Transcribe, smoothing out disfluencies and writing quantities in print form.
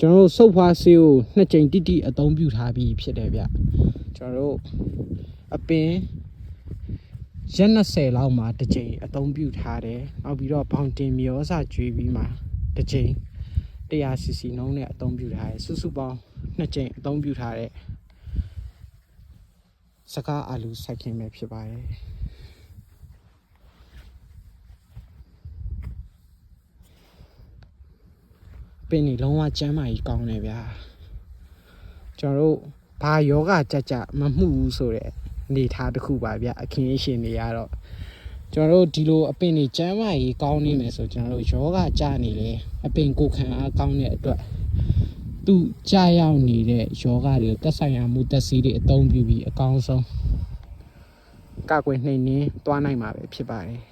ကျွန်တော်တို့စုပ်ဖွားဆေးကိုနှစ်ကြိမ်တိတိအသုံးပြုထားပြီးဖြစ်တယ်ဗျကျွန်တော်တို့အပင်ရက်20လောက်မှာတစ်ကြိမ်အသုံးပြုထားတယ်နောက်ပြီးတော့ဘောင်တင်မြေဩဇာကျွေးပြီးမှတစ်ကြိမ် 100cc နှုန်းနဲ့အသုံးပြုထားတယ်စုစုပေါင်းနှစ်ကြိမ်အသုံးပြုထားတဲ့စကားအာလူစိုက်ခင်းပဲဖြစ်ပါတယ်ပင်နေလုံးဝကျန်းမာရေးကောင်းတယ်ဗျာကျွန်တော်တို့ဘာယောဂကြကြမမှုဘူးဆိုတဲ့အနေထားတစ်ခုပါဗျအခင်းအရှင်တွေကတော့ကျွန်တော်တို့ဒီလိုအပင်တွေကျန်းမာရေးကောင်းနေမယ်ဆိုကျွန်တော်တို့ယောဂကြနေလေအပင်ကိုခံအားကောင်းတဲ့အတွက်သူကြာရောက်နေတဲ့ယောဂတွေကိုတက်ဆိုင်ရာမှုတက်စီးတွေအသုံးပြုပြီးအကောင်းဆုံးကာကွယ်နှိမ်နင်းသွားနိုင်မှာပဲဖြစ်ပါတယ်